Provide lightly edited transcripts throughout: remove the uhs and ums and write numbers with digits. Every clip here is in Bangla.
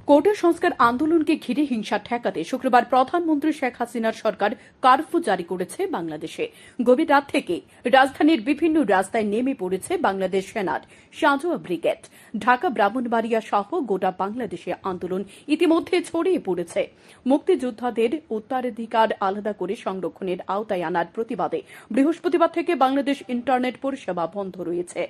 কোটা সংস্কার আন্দোলনকে ঘিরে হিংসা ঠেকাতে শুক্রবার প্রধানমন্ত্রী শেখ হাসিনার সরকার কারফিউ জারি করেছে বাংলাদেশে। গভীর রাত থেকে রাজধানীর বিভিন্ন রাস্তায় নেমে পড়েছে বাংলাদেশ সেনার সাঁজোয়া ব্রিগেড। ঢাকা ব্রাহ্মণবাড়িয়া সহ গোটা বাংলাদেশে আন্দোলন ইতিমধ্যে ছড়িয়ে পড়েছে। মুক্তিযোদ্ধাদের উত্তরাধিকার আলাদা করে সংরক্ষণের আওতায় আনার প্রতিবাদে বৃহস্পতিবার থেকে বাংলাদেশ ইন্টারনেট পরিষেবা বন্ধ রয়েছে।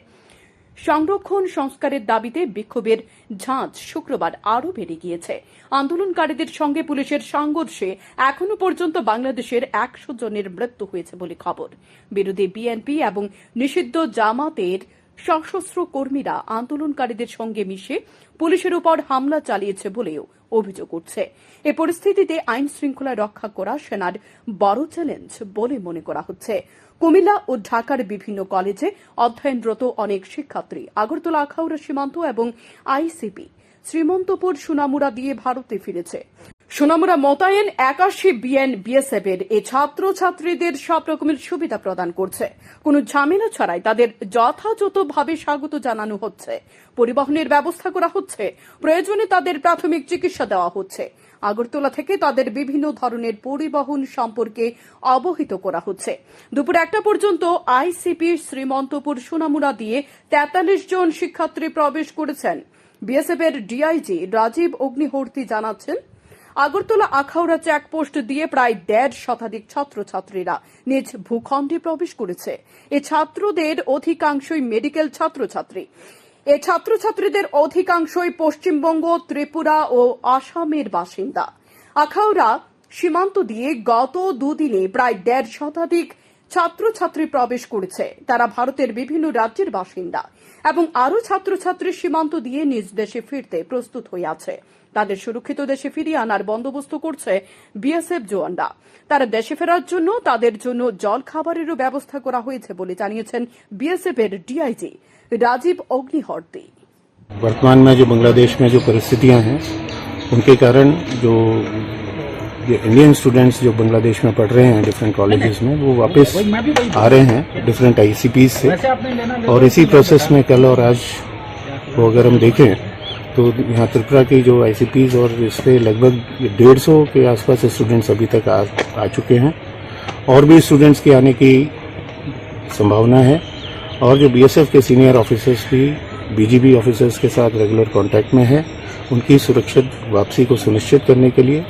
সংরক্ষণ সংস্কারের দাবিতে বিক্ষোভের ঝাঁজ শুক্রবার আরও বেড়ে গিয়েছে। আন্দোলনকারীদের সঙ্গে পুলিশের সংঘর্ষে এখনও পর্যন্ত বাংলাদেশের 100 জনের মৃত্যু হয়েছে বলে খবর। বিরোধী বিএনপি এবং নিষিদ্ধ জামাতের সশস্ত্র কর্মীরা আন্দোলনকারীদের সঙ্গে মিশে পুলিশের উপর হামলা চালিয়েছে বলেও অভিযোগ উঠছে। এ পরিস্থিতিতে আইন শৃঙ্খলা রক্ষা করা সেনার বড় চ্যালেঞ্জ বলে মনে করা হচ্ছে। কুমিল্লা ও ঢাকার বিভিন্ন কলেজে অধ্যয়নরত অনেক শিক্ষার্থী আগরতলা আখাউড়া সীমান্ত এবং আইসিপি শ্রীমন্তপুর সোনামুড়া দিয়ে ভারতে ফিরেছে। সোনামুড়া মোতায়েন 81 বিএসএফ এর এই ছাত্রছাত্রীদের সব রকমের সুবিধা প্রদান করছে। কোনো ঝামেলা ছাড়াই তাদের যথাযথভাবে স্বাগত জানানো হচ্ছে, পরিবহনের ব্যবস্থা করা হচ্ছে, প্রয়োজনে তাদের প্রাথমিক চিকিৎসা দেওয়া হচ্ছে। আগরতলা থেকে তাদের বিভিন্ন ধরনের পরিবহন সম্পর্কে অবহিত করা হচ্ছে। দুপুর 1টা পর্যন্ত আইসিপি শ্রীমন্তপুর সোনামুড়া দিয়ে 43 জন শিক্ষার্থী প্রবেশ করেছেন। বিএসএফ এর ডিআইজি রাজীব অগ্নিহোত্রী জানাচ্ছেন, আগরতলা আখাউড়া চেকপোস্ট দিয়ে প্রায় 1.5 শতাধিক ছাত্রছাত্রীরা নিজ ভূখণ্ডে প্রবেশ করেছে। এই ছাত্রদের অধিকাংশই মেডিকেল ছাত্রছাত্রী। এই ছাত্রছাত্রীদের অধিকাংশই পশ্চিমবঙ্গ, ত্রিপুরা ও আসামের বাসিন্দা। আখাউড়া সীমান্ত দিয়ে গত দুদিনে প্রায় 1.5 শতাধিক ছাত্রছাত্রী প্রবেশ করেছে। তারা ভারতের বিভিন্ন রাজ্যের বাসিন্দা এবং আরও ছাত্রছাত্রী সীমান্ত দিয়ে নিজ দেশে ফিরতে প্রস্তুত হয়ে আছে। তাদের সুরক্ষিত দেশে ফিরিয়ে আনার বন্দোবস্ত করছে বিএসএফ জওয়ানরা। তারা দেশে ফেরার জন্য তাদের জন্য জল খাবারেরও ব্যবস্থা করা হয়েছে বলে জানিয়েছেন বিএসএফ এর ডিআইজি राजीव अग्निहोत्री। वर्तमान में जो बांग्लादेश में जो परिस्थितियां हैं उनके कारण जो इंडियन स्टूडेंट्स जो बांग्लादेश में पढ़ रहे हैं डिफरेंट कॉलेजेस में वो वापस आ रहे हैं डिफरेंट आईसीपीज से। और इसी प्रोसेस में कल और आज को अगर हम देखें तो यहाँ त्रिपुरा की जो आईसीपीज और इससे लगभग 150 के आसपास स्टूडेंट्स अभी तक आ चुके हैं और भी स्टूडेंट्स के आने की संभावना है। और जो बीएसएफ के सीनियर ऑफिसर्स भी बीजीबी ऑफिसर्स के साथ रेगुलर कांटेक्ट में है, उनकी सुरक्षित वापसी को सुनिश्चित करने के लिए।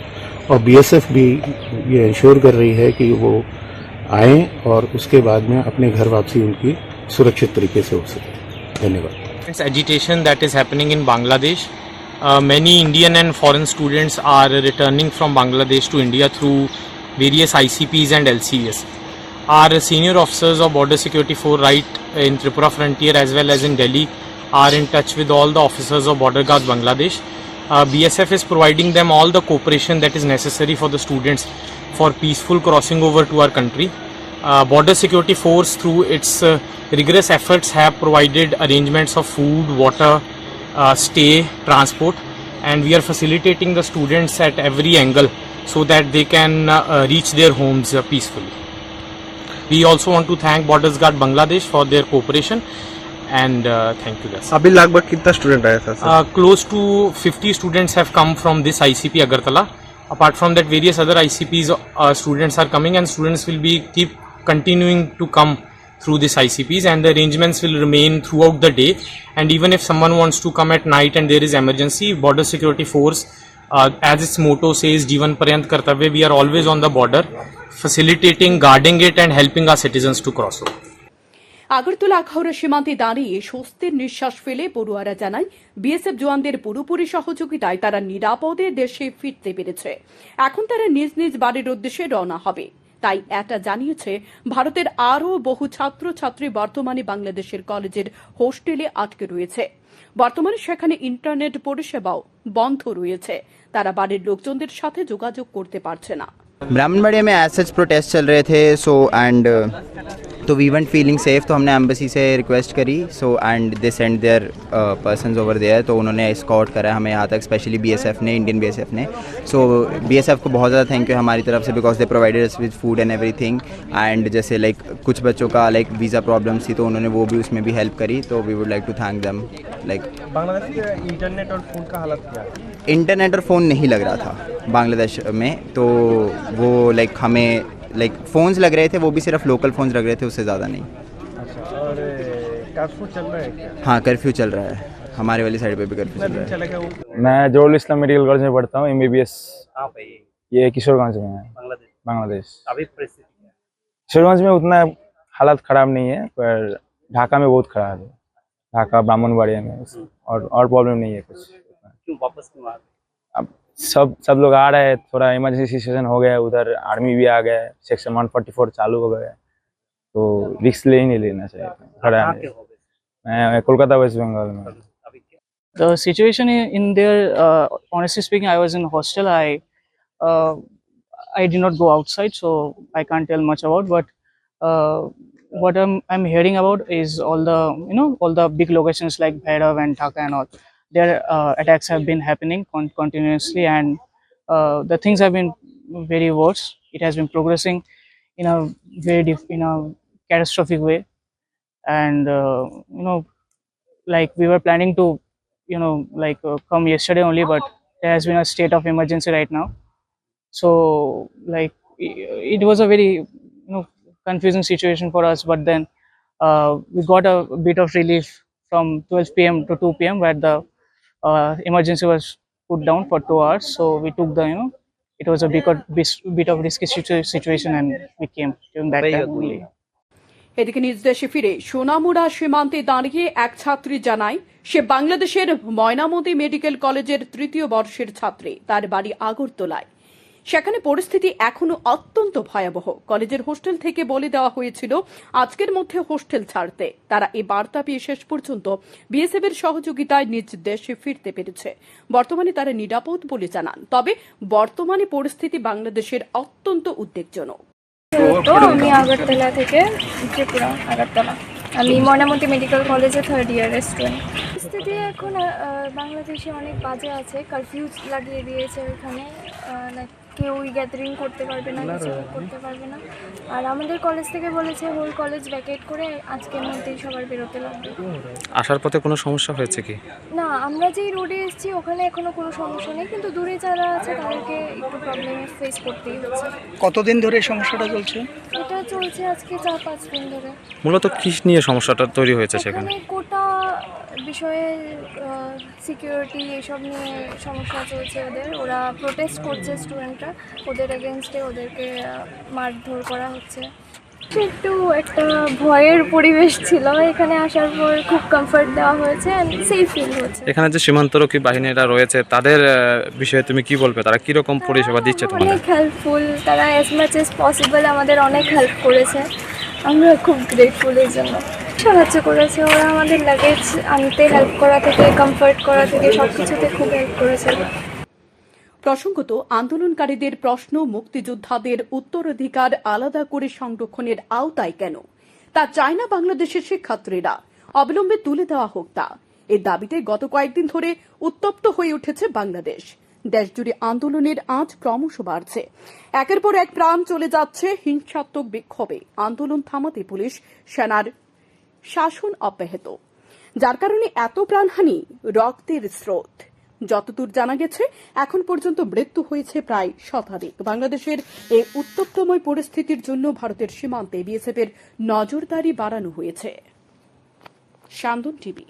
और बीएसएफ भी ये इंश्योर कर रही है कि वो आए और उसके बाद में अपने घर वापसी उनकी सुरक्षित तरीके से हो सके। धन्यवाद। Agitation that is happening in Bangladesh. Many Indian and foreign students are returning from Bangladesh to India through various ICPs and LCS. Our senior officers of Border Security Force right in Tripura frontier as well as in Delhi are in touch with all the officers of Border Guard Bangladesh. BSF is providing them all the cooperation that is necessary for the students for peaceful crossing over to our country. Border Security Force through its rigorous efforts have provided arrangements of food, water, stay, transport, and we are facilitating the students at every angle so that they can reach their homes peacefully. We also want to thank Borders Guard Bangladesh for their cooperation and thank you guys. अभी लगभग कितना स्टूडेंट आया था? Close to 50 students have come from this ICP Agartala. Apart from that, various other ICPs students are coming and students will be keep continuing to come through this ICPs and the arrangements will remain throughout the day. And even if someone wants to come at night and there is emergency, Border Security Force, as its motto says, Jeevan Paryant Kartavya, we are always on the border, facilitating, guarding it and helping our citizens to cross over. Agartala Akhaura সীমান্তে দাঁড়িয়ে স্বস্তির নিঃশ্বাস ফেলে পড়ুয়ারা জানায়, বিএসএফ জওয়ানদের পুরোপুরি সহযোগিতায় তারা নিরাপদে দেশে ফিরতে পেরেছে। এখন তারা নিজ নিজ বাড়ির উদ্দেশ্যে রওনা হবে। তাই এটা জানিয়েছে ভারতের আরও বহু ছাত্রছাত্রী বর্তমানে বাংলাদেশের কলেজের হোস্টেলে আটকে রয়েছে। বর্তমানে সেখানে ইন্টারনেট পরিষেবাও বন্ধ রয়েছে। তারা বাড়ির লোকজনদের সাথে যোগাযোগ করতে পারছে না। ब्राह्मणबाड़िया में एज सच प्रोटेस्ट चल रहे थे, सो एंड तो वी वेंट फीलिंग सेफ, तो हमने एम्बेसी से रिक्वेस्ट करी, so and they send their persons over there, तो उन्होंने एस्कॉर्ट करा हमें यहाँ तक, स्पेशली बीएसएफ ने, इंडियन बीएसएफ ने। सो बीएसएफ को बहुत ज़्यादा थैंक यू हमारी तरफ से, because they provided us with food and everything. And जैसे लाइक कुछ बच्चों का लाइक वीज़ा प्रॉब्लम्स थी, तो उन्होंने वो भी उसमें भी हेल्प करी, तो we would like to thank them. Like Bangladesh के इंटरनेट और फोन का हालत क्या है? इंटरनेट और फ़ोन नहीं लग रहा था बांग्लादेश में, तो वो लाइक हमें लाइक फ़ोन्स लग रहे थे, वो भी सिर्फ लोकल फ़ोन्स लग रहे थे, उससे ज़्यादा नहीं। अच्छा, और कर्फ्यू चल रहा है क्या? हाँ, कर्फ्यू चल रहा है, हमारे वाली साइड पे भी कर्फ्यू चल रहा है। चला क्या वो? मैं जोरुल इस्लाम मेडिकल कॉलेज में पढ़ता हूँ, MBBS। कहाँ पे ये? ये किशोरगंज में है, बांग्लादेश। बांग्लादेश। अभी परिस्थिति क्या है? किशोरगंज में उतना हालत ख़राब नहीं है, पर ढाका में बहुत ख़राब है, ढाका ब्राह्मणबाड़िया में। और प्रॉब्लम नहीं है कुछ। क्यों वापस क्यों आ गए? अब सब लोग आ रहे हैं, थोड़ा इमरजेंसी सिचुएशन हो गया, उधर आर्मी भी आ गया है, सेक्शन 144 चालू हो गया है, तो रिस्क ले ही नहीं लेना चाहिए। खड़ा कहाँ है, के हो गए? मैं कोलकाता वेस्ट बंगाल में। अभी क्या? The situation in there, honestly speaking, I was in hostel. I did not go outside, so I can't tell much about. But what I'm hearing about is all the big locations like Bhairav and Dhaka and all. Their attacks have been happening continuously, and the things have been very worse. It has been progressing in a in a catastrophic way, and like we were planning to come yesterday only, but there has been a state of emergency right now. So like it was a very confusing situation for us, but then we got a bit of relief from 12 p.m. to 2 p.m. where the emergency was put down for 2 hours. So we took the it was a bit of risky situation, and we came during that time only. এদিকে নিজ দেশে ফিরে সোনামুড়া সীমান্তে দাঁড়িয়ে এক ছাত্রী জানায় সে বাংলাদেশের ময়নামতি মেডিকেল কলেজের ৩য় বর্ষের ছাত্রী, তার বাড়ি আগরতলায়। সেখানে পরিস্থিতি এখনো অত্যন্ত ভয়াবহ। কলেজের হোস্টেল থেকে বলে দেওয়া হয়েছিল আজকের মধ্যে হোস্টেল ছাড়তে। তারা এই বার্তা পেয়ে শেষ পর্যন্ত বিএসএফ এর সহযোগিতায় নিজ দেশে ফিরতে পেরেছে। বর্তমানে তারা নিরাপদ বলে জানান, তবে বর্তমানে পরিস্থিতি বাংলাদেশের অত্যন্ত উদ্বেগজনক। তো আমি আগরতলা থেকে, ত্রিপুরা আগরতলা, আমি ময়নামতি মেডিকেল কলেজে 3rd ইয়ারের স্টুডেন্ট। পরিস্থিতি এখন বাংলাদেশে অনেক বাজে আছে, কারফিউ লাগিয়ে দিয়েছে ওইখানে, লাইক কেউই গ্যাদারিং করতে পারবে না, কিছু করতে পারবে না। আর আমাদের কলেজ থেকে বলেছে হোল কলেজ ভ্যাকেট করে আজকের মধ্যেই সবার বেরোতে লাগবে। আসার পথে কোনো সমস্যা হয়েছে কি? না, আমরা যেই রোডে এসেছি ওখানে এখনো কোনো সমস্যা নেই, কিন্তু দূরে যারা আছে তাদেরকে একটু প্রবলেম ফেস করতেই হচ্ছে। কতদিন ধরে এই সমস্যাটা চলছে? এটা চলছে আজকে 4-5 দিন ধরে। মূলত কি নিয়ে সমস্যাটা তৈরি হয়েছে সেখানে? কোটা বিষয়ে, সিকিউরিটি, এইসব নিয়ে সমস্যা চলছে ওদের। ওরা প্রোটেস্ট করছে স্টুডেন্টরা, ওদের এগেনস্টে ওদেরকে মারধর করা হচ্ছে। একটু একটা ভয়ের পরিবেশ ছিল, এখানে আসার পর খুব কমফর্ট দেওয়া হয়েছে, সেফ ফিল হচ্ছে। এখানে যে সীমান্তরক্ষী বাহিনীরা রয়েছে তাদের বিষয়ে তুমি কি বলবে? তারা কি রকম পরিষেবা দিচ্ছে তোমাদের? অনেক হেল্পফুল, তারা অ্যাজ মাচ অ্যাজ পসিবল আমাদের অনেক হেল্প করেছে, আমরা খুব গ্রেটফুল এর জন্য। সাহায্য করেছে ওরা, আমাদের লাগেজ আনতে হেল্প করা থেকে, কমফর্ট করা থেকে, সব কিছুতে খুব হেল্প করেছে। প্রসঙ্গত, আন্দোলনকারীদের প্রশ্ন মুক্তিযোদ্ধাদের উত্তরাধিকার আলাদা করে সংরক্ষণের আওতায় কেন তা চায় না বাংলাদেশের শিক্ষার্থীরা, অবিলম্বে তুলে দেওয়া হোক তা। এই দাবিতে গত কয়েকদিন ধরে উত্তপ্ত হয়ে উঠেছে বাংলাদেশ। দেশজুড়ে আন্দোলনের আঁচ ক্রমশ বাড়ছে। একের পর এক প্রাণ চলে যাচ্ছে হিংসাত্মক বিক্ষোভে। আন্দোলন থামাতে পুলিশ সেনার শাসন অব্যাহত, যার কারণে এত প্রাণহানি, রক্তের স্রোত। যতদূর জানা গেছে এখন পর্যন্ত মৃত্যু হয়েছে প্রায় 100। বাংলাদেশের এই উত্তপ্তময় পরিস্থিতির জন্য ভারতের সীমান্তে বিএসএফ এর নজরদারি বাড়ানো হয়েছে। শান্তন টিভি।